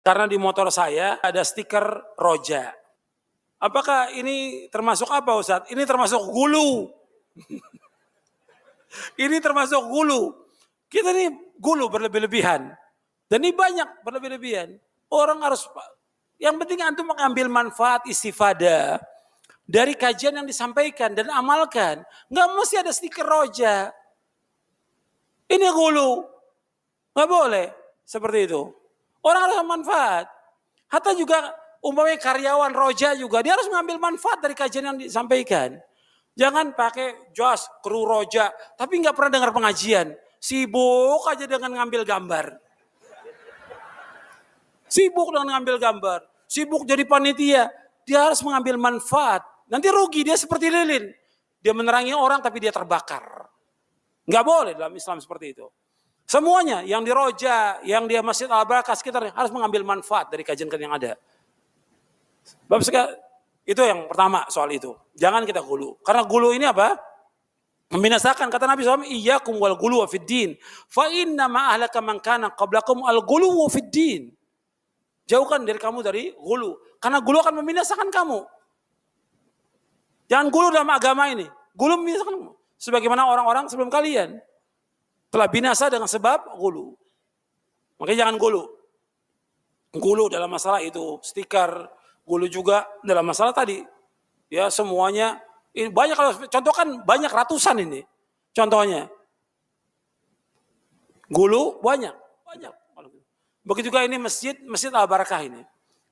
Karena di motor saya ada stiker roja. Apakah ini termasuk apa Ustaz? Ini termasuk gulu. Ini termasuk gulu. Kita ini gulu berlebih-lebihan. Dan ini banyak berlebih-lebihan. Orang harus, yang penting antum mengambil manfaat istifadah dari kajian yang disampaikan dan amalkan. Nggak mesti ada stiker roja. Ini gulu. Nggak boleh seperti itu. Orang harus manfaat. Hatta juga umpamanya karyawan roja juga, dia harus mengambil manfaat dari kajian yang disampaikan. Jangan pakai jas kru roja, tapi nggak pernah dengar pengajian. Sibuk aja dengan ngambil gambar. Sibuk dengan ngambil gambar. Sibuk jadi panitia. Dia harus mengambil manfaat. Nanti rugi, dia seperti lilin. Dia menerangi orang tapi dia terbakar. Nggak boleh dalam Islam seperti itu. Semuanya yang di roja, yang di Masjid Al-Barakah sekitar harus mengambil manfaat dari kajian yang ada. Bab itu yang pertama soal itu. Jangan kita gulu. Karena gulu ini apa? Membinasakan. Kata Nabi SAW, iyyakum wal gulu wa fid din. Fa inna ma ahlaka man kana qablakum al gulu wa fid din. Jauhkan diri kamu dari gulu. Karena gulu akan membinasakan kamu. Jangan gulu dalam agama ini. Gulu membinasakan kamu. Sebagaimana orang-orang sebelum kalian telah binasa dengan sebab gulu. Makanya jangan gulu. Gulu dalam masalah itu, stiker, gulu juga dalam masalah tadi. Ya semuanya, ini banyak, kalau contoh kan banyak ratusan ini. Contohnya. Gulu banyak. Begitu juga ini Masjid Al-Barakah ini.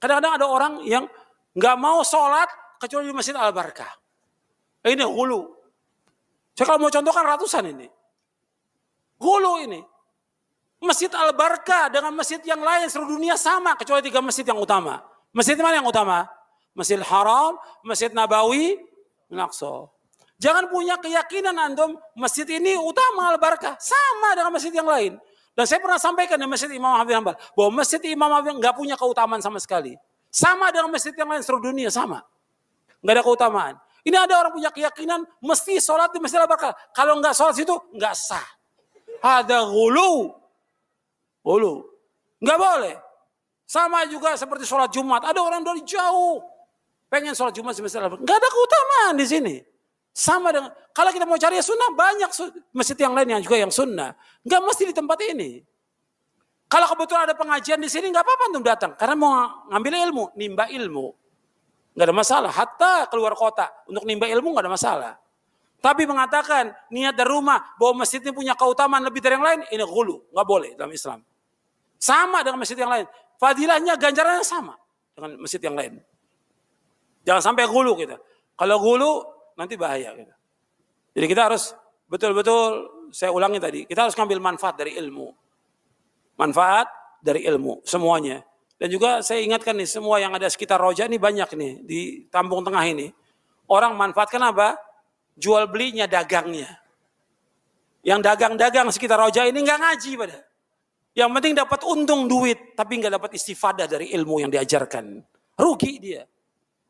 Kadang-kadang ada orang yang nggak mau sholat kecuali di Masjid Al-Barakah. Ini gulu. Saya kalau mau contohkan ratusan ini. Gulu ini. Masjid Al-Barakah dengan masjid yang lain seluruh dunia sama kecuali 3 masjid yang utama. Masjid mana yang utama? Masjid Haram, Masjid Nabawi, Al-Aqsa. Jangan punya keyakinan antum masjid ini utama Al-Barakah, sama dengan masjid yang lain. Dan saya pernah sampaikan di Masjid Imam Ahmad bin Hanbal bahwa Masjid Imam Ahmad nggak punya keutamaan sama sekali. Sama dengan masjid yang lain seluruh dunia, sama. Nggak ada keutamaan. Ini ada orang punya keyakinan mesti sholat di Masjid Al-Barakah. Kalau nggak sholat situ nggak sah. Ada gulu. Gulu. Nggak boleh. Sama juga seperti sholat Jumat. Ada orang dari jauh pengen sholat Jumat di Masjid Al-Barakah. Nggak ada keutamaan di sini. Sama dengan, kalau kita mau cari sunnah, banyak masjid yang lain yang juga yang sunnah. Nggak mesti di tempat ini. Kalau kebetulan ada pengajian di sini, nggak apa-apa untuk datang. Karena mau ngambil ilmu, nimba ilmu. Nggak ada masalah. Hatta keluar kota untuk nimba ilmu nggak ada masalah. Tapi mengatakan niat dari rumah bahwa masjid ini punya keutamaan lebih dari yang lain, ini ghulu. Nggak boleh dalam Islam. Sama dengan masjid yang lain. Fadilahnya, ganjarannya sama dengan masjid yang lain. Jangan sampai ghulu kita. Kalau ghulu, nanti bahaya kita. Jadi kita harus betul-betul, saya ulangi tadi, kita harus ngambil manfaat dari ilmu. Manfaat dari ilmu, semuanya. Dan juga saya ingatkan nih, semua yang ada sekitar roja ini banyak nih, di Kampung Tengah ini. Orang manfaatkan apa? Jual belinya, dagangnya. Yang dagang-dagang sekitar roja ini nggak ngaji pada. Yang penting dapat untung duit, tapi nggak dapat istifadah dari ilmu yang diajarkan. Rugi dia.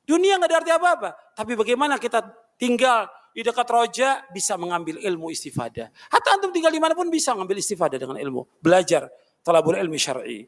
Dunia nggak ada arti apa-apa. Tapi bagaimana kita tinggal di dekat roja bisa mengambil ilmu istifadah. Hatta antum tinggal di mana pun bisa mengambil istifadah dengan ilmu. Belajar talabul ilmi syar'i.